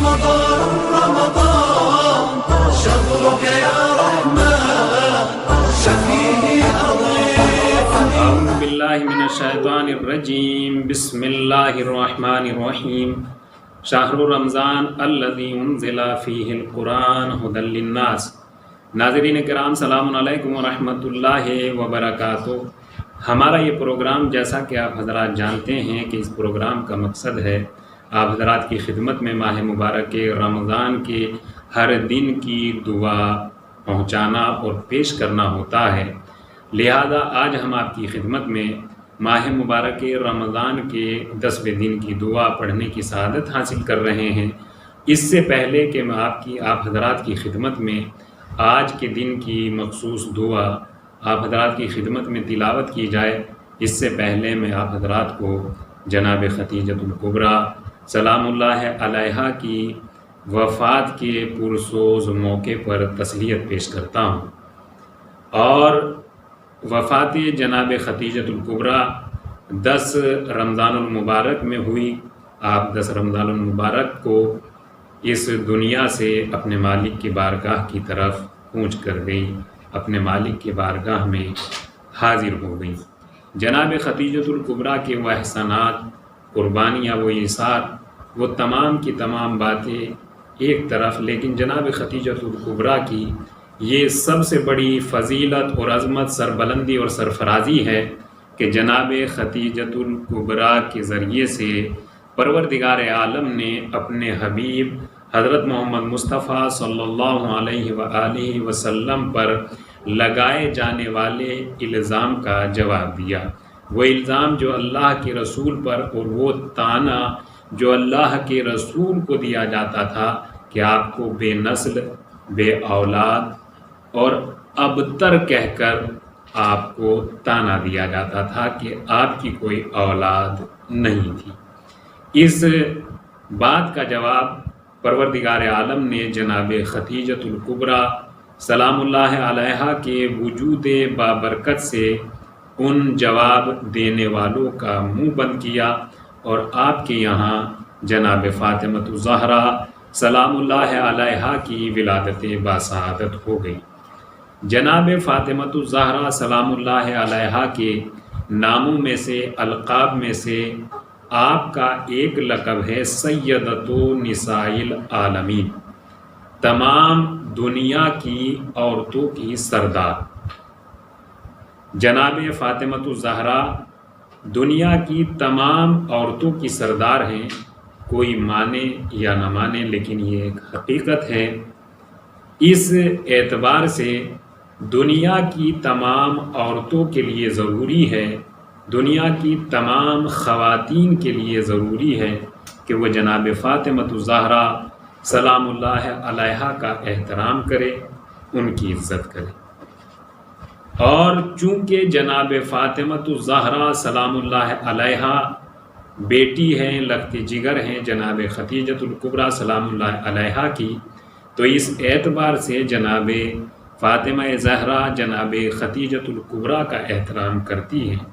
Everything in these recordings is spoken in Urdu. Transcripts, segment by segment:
رمضان شهرك يا رحمن شفيه أضيفني. أعوذ بالله من الشيطان الرجيم. بسم الله الرحمن الرحيم. شهر رمضان الذي انزل فيه القرآن هدى للناس. ناظرین کرام سلام علیکم ورحمۃ اللہ وبرکاتہ. ہمارا یہ پروگرام جیسا کہ آپ حضرات جانتے ہیں کہ اس پروگرام کا مقصد ہے آپ حضرات کی خدمت میں ماہ مبارک رمضان کے ہر دن کی دعا پہنچانا اور پیش کرنا ہوتا ہے. لہذا آج ہم آپ کی خدمت میں ماہ مبارک رمضان کے 10ویں دن کی دعا پڑھنے کی سعادت حاصل کر رہے ہیں. اس سے پہلے کہ میں آپ حضرات کی خدمت میں آج کے دن کی مخصوص دعا آپ حضرات کی خدمت میں تلاوت کی جائے، اس سے پہلے میں آپ حضرات کو جناب خدیجۃ الکبریٰ سلام اللہ علیہا کی وفات کے پرسوز موقع پر تسلیت پیش کرتا ہوں. اور وفات جناب خدیجۃ الکبریٰ 10 رمضان المبارک میں ہوئی. آپ 10 رمضان المبارک کو اس دنیا سے اپنے مالک کی بارگاہ کی طرف کوچ کر گئی، اپنے مالک کی بارگاہ میں حاضر ہو گئی. جناب خدیجۃ الکبریٰ کے وہ احسانات، قربانیاں، وہ ایثار، وہ تمام کی تمام باتیں ایک طرف، لیکن جناب خدیجۃ الکبریٰ کی یہ سب سے بڑی فضیلت اور عظمت، سربلندی اور سرفرازی ہے کہ جناب خدیجۃ الکبریٰ کے ذریعے سے پروردگار عالم نے اپنے حبیب حضرت محمد مصطفیٰ صلی اللہ علیہ وآلہ وسلم پر لگائے جانے والے الزام کا جواب دیا. وہ الزام جو اللہ کے رسول پر اور وہ طعنہ جو اللہ کے رسول کو دیا جاتا تھا کہ آپ کو بے نسل، بے اولاد اور ابتر کہہ کر آپ کو طعنہ دیا جاتا تھا کہ آپ کی کوئی اولاد نہیں تھی. اس بات کا جواب پروردگار عالم نے جناب خدیجۃ الکبریٰ سلام اللہ علیہا کے وجود بابرکت سے ان جواب دینے والوں کا منہ بند کیا اور آپ کے یہاں جناب فاطمۃ الزہرا سلام اللہ علیہا کی ولادت باسعادت ہو گئی. جناب فاطمۃ الزہرا سلام اللہ علیہا کے ناموں میں سے، القاب میں سے آپ کا ایک لقب ہے سیدۃ نساء العالمین، تمام دنیا کی عورتوں کی سردار. جناب فاطمۃ الزہرا دنیا کی تمام عورتوں کی سردار ہیں. کوئی مانے یا نہ مانے لیکن یہ ایک حقیقت ہے. اس اعتبار سے دنیا کی تمام عورتوں کے لیے ضروری ہے، دنیا کی تمام خواتین کے لیے ضروری ہے کہ وہ جناب فاطمۃ الزہرا سلام اللہ علیہا کا احترام کرے، ان کی عزت کرے. اور چونکہ جناب فاطمۃ الزہرا سلام اللہ علیہا بیٹی ہیں، لخت جگر ہیں جناب خدیجۃ الکبریٰ سلام اللہ علیہا کی، تو اس اعتبار سے جناب فاطمہ زہرا جناب خدیجۃ الکبریٰ کا احترام کرتی ہیں.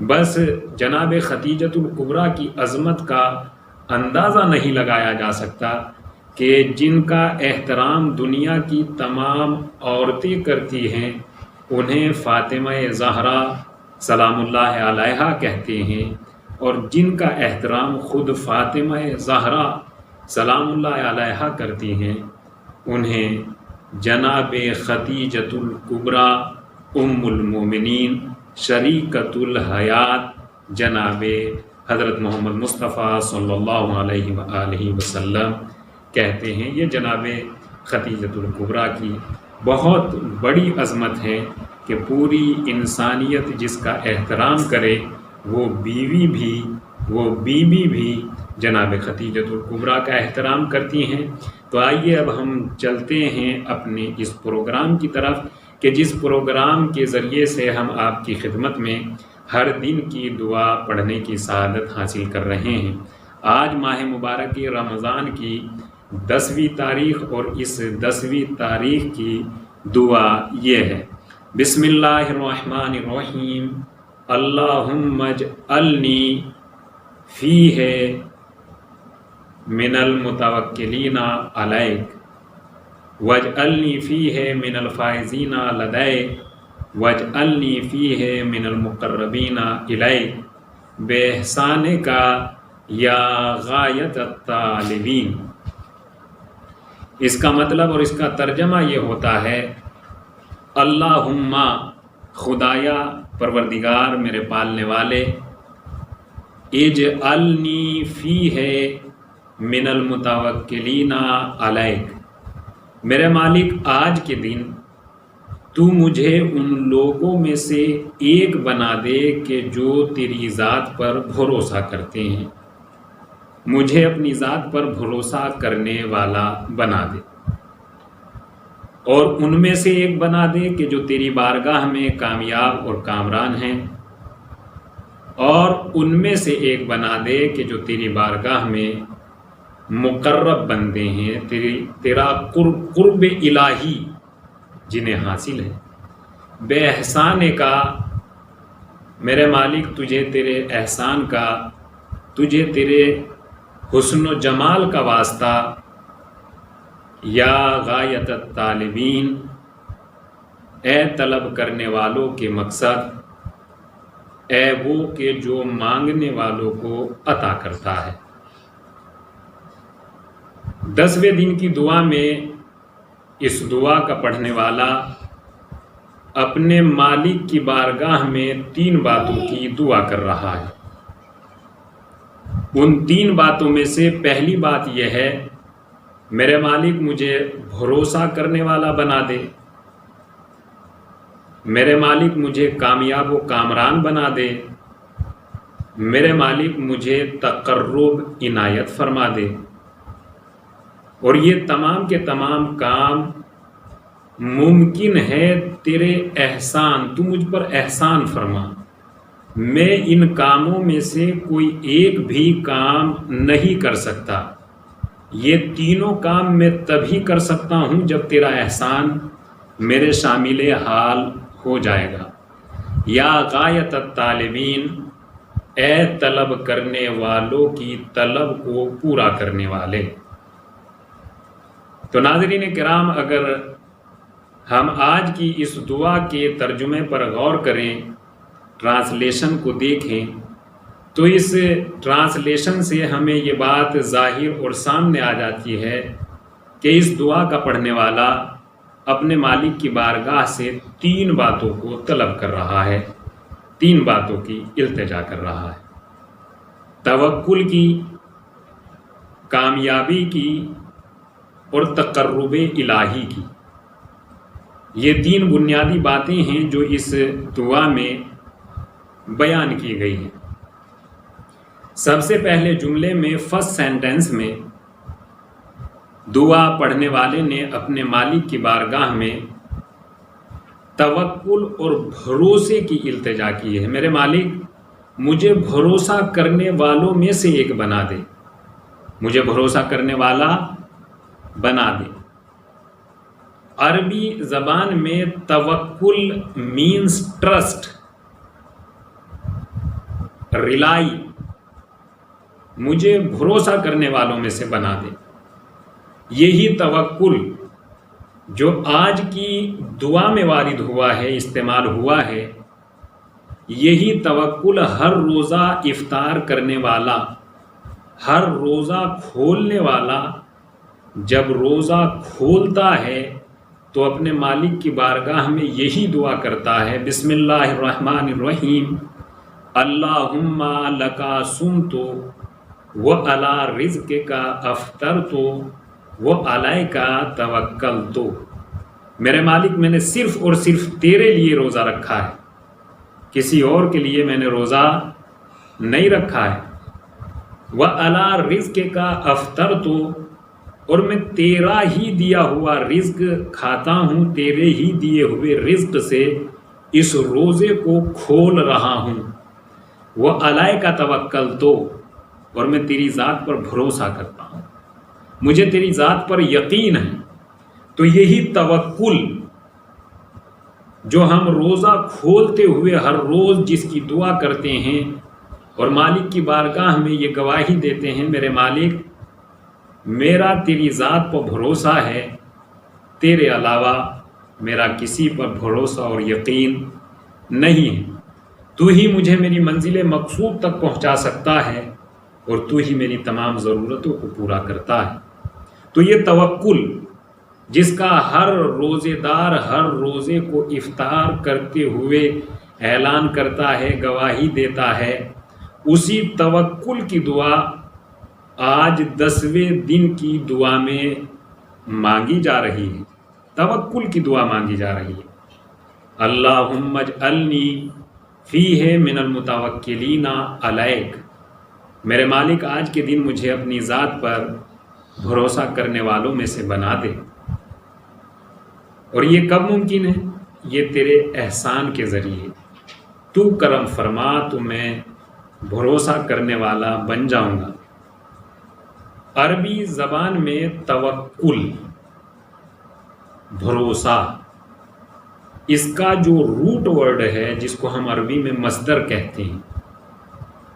بس جناب خدیجۃ الکبریٰ کی عظمت کا اندازہ نہیں لگایا جا سکتا کہ جن کا احترام دنیا کی تمام عورتیں کرتی ہیں انہیں فاطمہ زہرا سلام اللہ علیہا کہتے ہیں، اور جن کا احترام خود فاطمہ زہرا سلام اللہ علیہا کرتی ہیں انہیں جناب خدیجۃ الکبریٰ ام المومنین شریکۃ الحیات جناب حضرت محمد مصطفیٰ صلی اللہ علیہ وآلہ وسلم کہتے ہیں. یہ جناب خدیجۃ الکبریٰ کی بہت بڑی عظمت ہے کہ پوری انسانیت جس کا احترام کرے وہ بیوی بھی جناب خدیجۃ الکبریٰ کا احترام کرتی ہیں. تو آئیے اب ہم چلتے ہیں اپنے اس پروگرام کی طرف کہ جس پروگرام کے ذریعے سے ہم آپ کی خدمت میں ہر دن کی دعا پڑھنے کی سعادت حاصل کر رہے ہیں. آج ماہ مبارک رمضان کی 10ویں تاریخ اور اس 10ویں تاریخ کی دعا یہ ہے: بسم اللہ الرحمن الرحیم، اللہم اجعلنی فیہ من المتوکلین علیک واجعلنی فیہ من الفائزین لدیک واجعلنی فیہ من المقربین الیک باحسانک یا غایت الطالبین۔ اس کا مطلب اور اس کا ترجمہ یہ ہوتا ہے اللہم خدایا پروردگار میرے پالنے والے، اجعلنی فیہ من المتوکلین علیک، میرے مالک آج کے دن تو مجھے ان لوگوں میں سے ایک بنا دے کہ جو تیری ذات پر بھروسہ کرتے ہیں، مجھے اپنی ذات پر بھروسہ کرنے والا بنا دے، اور ان میں سے ایک بنا دے کہ جو تیری بارگاہ میں کامیاب اور کامران ہیں، اور ان میں سے ایک بنا دے کہ جو تیری بارگاہ میں مقرب بندے ہیں، تیرا قرب الہی جنہیں حاصل ہے۔ بے احسان کا، میرے مالک تجھے تیرے احسان کا، تجھے تیرے حسن و جمال کا واسطہ، یا غایت الطالبین، اے طلب کرنے والوں کے مقصد، اے وہ کہ جو مانگنے والوں کو عطا کرتا ہے۔ 10ویں دن کی دعا میں اس دعا کا پڑھنے والا اپنے مالک کی بارگاہ میں 3 باتوں کی دعا کر رہا ہے۔ ان 3 باتوں میں سے پہلی بات یہ ہے، میرے مالک مجھے بھروسہ کرنے والا بنا دے، میرے مالک مجھے کامیاب و کامران بنا دے، میرے مالک مجھے تقرب عنایت فرما دے، اور یہ تمام کے تمام کام ممکن ہے تیرے احسان، تو مجھ پر احسان فرما، میں ان کاموں میں سے کوئی ایک بھی کام نہیں کر سکتا، یہ تینوں کام میں تبھی کر سکتا ہوں جب تیرا احسان میرے شامل حال ہو جائے گا۔ یا غایت الطالبین، اے طلب کرنے والوں کی طلب کو پورا کرنے والے۔ تو ناظرین کرام، اگر ہم آج کی اس دعا کے ترجمے پر غور کریں، ٹرانسلیشن کو دیکھیں، تو اس ٹرانسلیشن سے ہمیں یہ بات ظاہر اور سامنے آ جاتی ہے کہ اس دعا کا پڑھنے والا اپنے مالک کی بارگاہ سے 3 باتوں کو طلب کر رہا ہے، 3 باتوں کی التجا کر رہا ہے: توکل کی، کامیابی کی، اور تقرب الہی کی۔ یہ 3 بنیادی باتیں ہیں جو اس دعا میں بیان کی گئی ہیں۔ سب سے پہلے جملے میں، فرسٹ سینٹنس میں، دعا پڑھنے والے نے اپنے مالک کی بارگاہ میں توکل اور بھروسے کی التجا کی ہے۔ میرے مالک مجھے بھروسہ کرنے والوں میں سے ایک بنا دے، مجھے بھروسہ کرنے والا بنا دے۔ عربی زبان میں توکل مینز ٹرسٹ، ریلائی، مجھے بھروسہ کرنے والوں میں سے بنا دے۔ یہی توکل جو آج کی دعا میں وارد ہوا ہے، استعمال ہوا ہے، یہی توکل ہر روزہ افطار کرنے والا، ہر روزہ کھولنے والا جب روزہ کھولتا ہے تو اپنے مالک کی بارگاہ میں یہی دعا کرتا ہے: بسم اللہ الرحمن الرحیم، اللہم لکا صمت وعلی رزقک افطرت وعلیک توکلت۔ میرے مالک میں نے صرف اور صرف تیرے لیے روزہ رکھا ہے، کسی اور کے لیے میں نے روزہ نہیں رکھا ہے۔ وعلی رزقک افطرت، اور میں تیرا ہی دیا ہوا رزق کھاتا ہوں، تیرے ہی دیے ہوئے رزق سے اس روزے کو کھول رہا ہوں۔ وعلیک توکلت، اور میں تیری ذات پر بھروسہ کرتا ہوں، مجھے تیری ذات پر یقین ہے۔ تو یہی توکل جو ہم روزہ کھولتے ہوئے ہر روز جس کی دعا کرتے ہیں اور مالک کی بارگاہ میں یہ گواہی دیتے ہیں: میرے مالک میرا تیری ذات پر بھروسہ ہے، تیرے علاوہ میرا کسی پر بھروسہ اور یقین نہیں ہے۔ تو ہی مجھے میری منزل مقصود تک پہنچا سکتا ہے اور تو ہی میری تمام ضرورتوں کو پورا کرتا ہے۔ تو یہ توکل جس کا ہر روزے دار ہر روزے کو افطار کرتے ہوئے اعلان کرتا ہے، گواہی دیتا ہے، اسی توکل کی دعا آج 10ویں دن کی دعا میں مانگی جا رہی ہے۔ توکل کی دعا مانگی جا رہی ہے۔ اللہم اجعلنی فیہ من المتوکلین علیک، میرے مالک آج کے دن مجھے اپنی ذات پر بھروسہ کرنے والوں میں سے بنا دے۔ اور یہ کب ممکن ہے؟ یہ تیرے احسان کے ذریعے، تو کرم فرما تو میں بھروسہ کرنے والا بن جاؤں گا۔ عربی زبان میں توکل، بھروسہ، اس کا جو روٹ ورڈ ہے جس کو ہم عربی میں مصدر کہتے ہیں،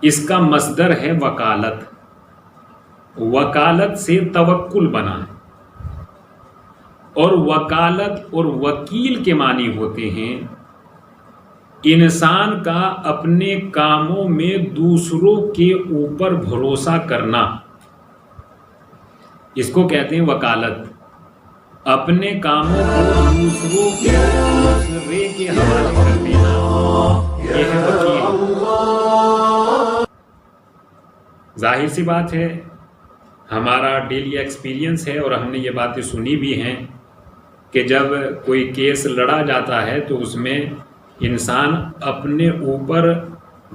اس کا مصدر ہے وکالت۔ وکالت سے توکل بنا ہے، اور وکالت اور وکیل کے معنی ہوتے ہیں انسان کا اپنے کاموں میں دوسروں کے اوپر بھروسہ کرنا، اس کو کہتے ہیں وکالت۔ اپنے کاموں کو دوسرے کے حوالے کر دینا، یہ ہے وکیل۔ ظاہر سی بات ہے، ہمارا ڈیلی ایکسپیرینس ہے اور ہم نے یہ باتیں سنی بھی ہیں کہ جب کوئی کیس لڑا جاتا ہے تو اس میں انسان اپنے اوپر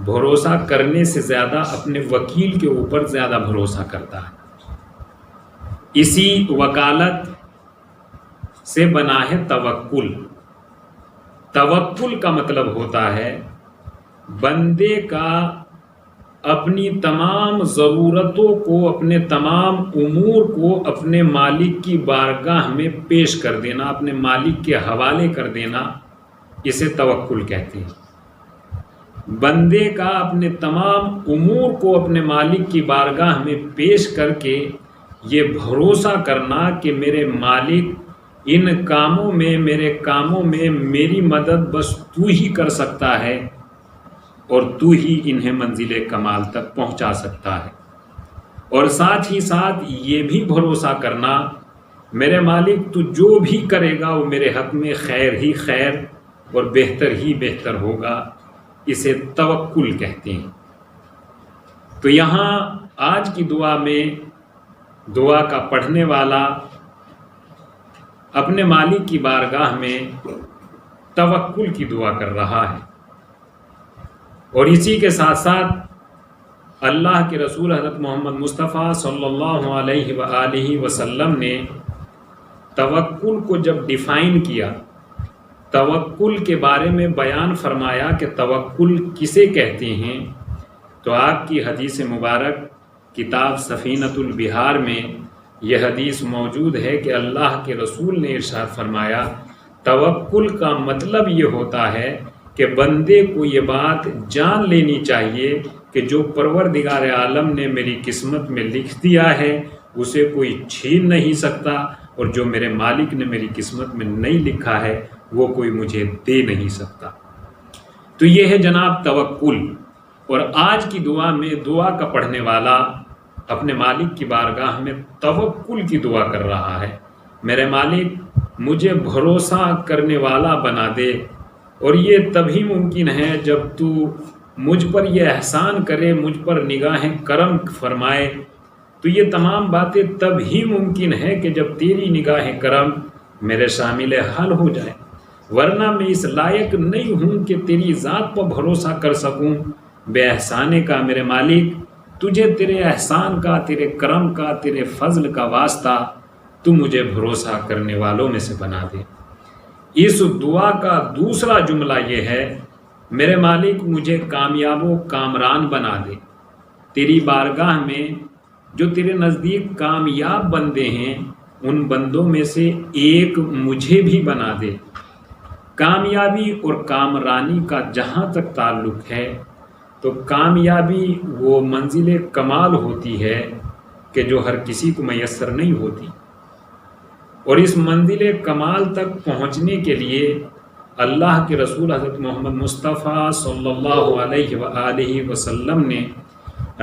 بھروسہ کرنے سے زیادہ اپنے وکیل کے اوپر زیادہ بھروسہ کرتا ہے۔ اسی وکالت سے بنا ہے توکل۔ توکل کا مطلب ہوتا ہے بندے کا اپنی تمام ضرورتوں کو، اپنے تمام امور کو اپنے مالک کی بارگاہ میں پیش کر دینا، اپنے مالک کے حوالے کر دینا، اسے توکل کہتے ہیں۔ بندے کا اپنے تمام امور کو اپنے مالک کی بارگاہ میں پیش کر کے یہ بھروسہ کرنا کہ میرے مالک ان کاموں میں، میرے کاموں میں میری مدد بس تو ہی کر سکتا ہے اور تو ہی انہیں منزل کمال تک پہنچا سکتا ہے۔ اور ساتھ ہی ساتھ یہ بھی بھروسہ کرنا میرے مالک تو جو بھی کرے گا وہ میرے حق میں خیر ہی خیر اور بہتر ہی بہتر ہوگا، اسے توکل کہتے ہیں۔ تو یہاں آج کی دعا میں دعا کا پڑھنے والا اپنے مالک کی بارگاہ میں توکل کی دعا کر رہا ہے، اور اسی کے ساتھ ساتھ اللہ کے رسول حضرت محمد مصطفیٰ صلی اللہ علیہ وآلہ وسلم نے توکل کو جب ڈیفائن کیا، توکل کے بارے میں بیان فرمایا کہ توکل کسے کہتے ہیں، تو آپ کی حدیث مبارک کتاب سفینۃ البحار میں یہ حدیث موجود ہے کہ اللہ کے رسول نے ارشاد فرمایا توکل کا مطلب یہ ہوتا ہے کہ بندے کو یہ بات جان لینی چاہیے کہ جو پروردگار عالم نے میری قسمت میں لکھ دیا ہے اسے کوئی چھین نہیں سکتا، اور جو میرے مالک نے میری قسمت میں نہیں لکھا ہے وہ کوئی مجھے دے نہیں سکتا۔ تو یہ ہے جناب توکل۔ اور آج کی دعا میں دعا کا پڑھنے والا اپنے مالک کی بارگاہ میں توکل کی دعا کر رہا ہے، میرے مالک مجھے بھروسہ کرنے والا بنا دے، اور یہ تبھی ممکن ہے جب تو مجھ پر یہ احسان کرے، مجھ پر نگاہ کرم فرمائے۔ تو یہ تمام باتیں تب ہی ممکن ہے کہ جب تیری نگاہ کرم میرے شامل حل ہو جائے، ورنہ میں اس لائق نہیں ہوں کہ تیری ذات پر بھروسہ کر سکوں۔ بے احسانے کا میرے مالک، تجھے تیرے احسان کا، تیرے کرم کا، تیرے فضل کا واسطہ، تو مجھے بھروسہ کرنے والوں میں سے بنا دے۔ اس دعا کا دوسرا جملہ یہ ہے، میرے مالک مجھے کامیاب و کامران بنا دے۔ تیری بارگاہ میں جو تیرے نزدیک کامیاب بندے ہیں ان بندوں میں سے ایک مجھے بھی بنا دے۔ کامیابی اور کامرانی کا جہاں تک تعلق ہے تو کامیابی وہ منزل کمال ہوتی ہے کہ جو ہر کسی کو میسر نہیں ہوتی، اور اس منزل کمال تک پہنچنے کے لیے اللہ کے رسول حضرت محمد مصطفیٰ صلی اللہ علیہ وآلہ وسلم نے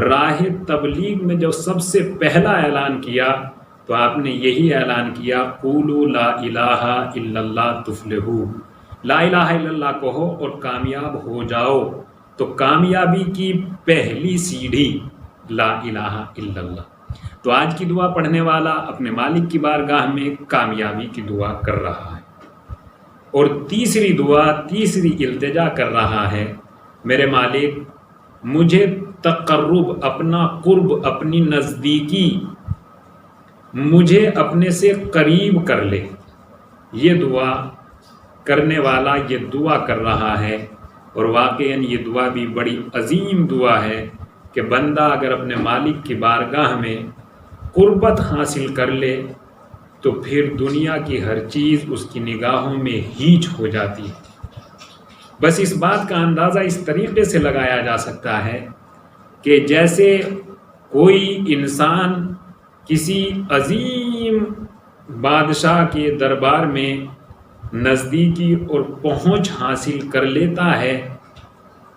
راہ تبلیغ میں جو سب سے پہلا اعلان کیا تو آپ نے یہی اعلان کیا، قولوا لا الہ الا اللہ تفلحوا، لا الہ الا اللہ کہو اور کامیاب ہو جاؤ۔ تو کامیابی کی پہلی سیڑھی لا الہ الا اللہ۔ تو آج کی دعا پڑھنے والا اپنے مالک کی بارگاہ میں کامیابی کی دعا کر رہا ہے، اور تیسری دعا، تیسری التجا کر رہا ہے، میرے مالک مجھے تقرب، اپنا قرب، اپنی نزدیکی مجھے اپنے سے قریب کر لے۔ یہ دعا کرنے والا یہ دعا کر رہا ہے، اور واقعاً یہ دعا بھی بڑی عظیم دعا ہے کہ بندہ اگر اپنے مالک کی بارگاہ میں قربت حاصل کر لے تو پھر دنیا کی ہر چیز اس کی نگاہوں میں ہیچ ہو جاتی ہے۔ بس اس بات کا اندازہ اس طریقے سے لگایا جا سکتا ہے کہ جیسے کوئی انسان کسی عظیم بادشاہ کے دربار میں نزدیکی اور پہنچ حاصل کر لیتا ہے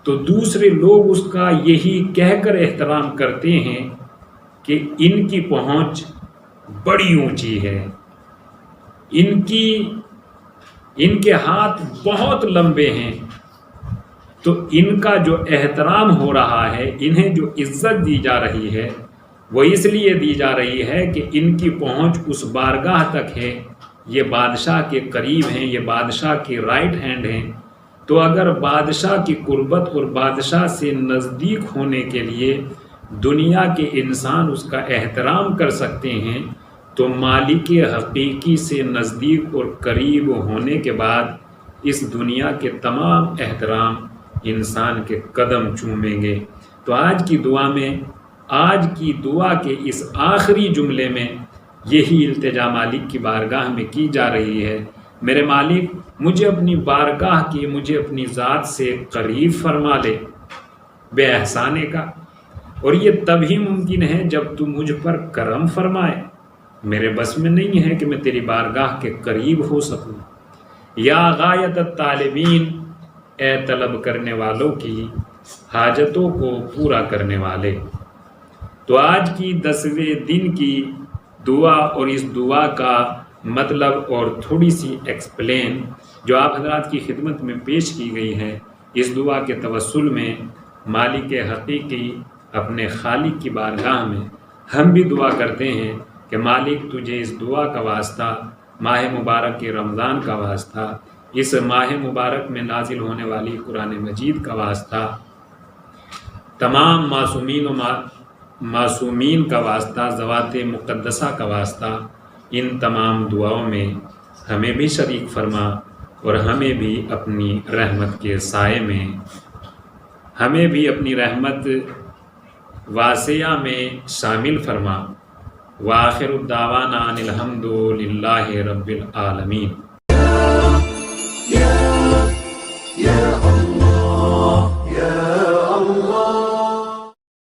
تو دوسرے لوگ اس کا یہی کہہ کر احترام کرتے ہیں کہ ان کی پہنچ بڑی اونچی ہے، ان کے ہاتھ بہت لمبے ہیں۔ تو ان کا جو احترام ہو رہا ہے، انہیں جو عزت دی جا رہی ہے، وہ اس لیے دی جا رہی ہے کہ ان کی پہنچ اس بارگاہ تک ہے، یہ بادشاہ کے قریب ہیں، یہ بادشاہ کے رائٹ ہینڈ ہیں۔ تو اگر بادشاہ کی قربت اور بادشاہ سے نزدیک ہونے کے لیے دنیا کے انسان اس کا احترام کر سکتے ہیں، تو مالک حقیقی سے نزدیک اور قریب ہونے کے بعد اس دنیا کے تمام احترام انسان کے قدم چومیں گے۔ تو آج کی دعا میں، آج کی دعا کے اس آخری جملے میں یہی التجا مالک کی بارگاہ میں کی جا رہی ہے، میرے مالک مجھے اپنی بارگاہ کی، مجھے اپنی ذات سے قریب فرما لے بے احسانے کا، اور یہ تبھی ممکن ہے جب تو مجھ پر کرم فرمائے۔ میرے بس میں نہیں ہے کہ میں تیری بارگاہ کے قریب ہو سکوں۔ یا غایت الطالبین، اے طلب کرنے والوں کی حاجتوں کو پورا کرنے والے۔ تو آج کی 10ویں دن کی دعا اور اس دعا کا مطلب اور تھوڑی سی ایکسپلین جو آپ حضرات کی خدمت میں پیش کی گئی ہے، اس دعا کے توسل میں مالک حقیقی اپنے خالق کی بارگاہ میں ہم بھی دعا کرتے ہیں کہ مالک تجھے اس دعا کا واسطہ، ماہ مبارک کے رمضان کا واسطہ، اس ماہ مبارک میں نازل ہونے والی قرآن مجید کا واسطہ، تمام معصومین کا واسطہ، ذوات مقدسہ کا واسطہ، ان تمام دعاؤں میں ہمیں بھی شریک فرما، اور ہمیں بھی اپنی رحمت کے سائے میں، ہمیں بھی اپنی رحمت واسعہ میں شامل فرما۔ وآخر الدعوانا ان الحمد للہ رب العالمین۔ یا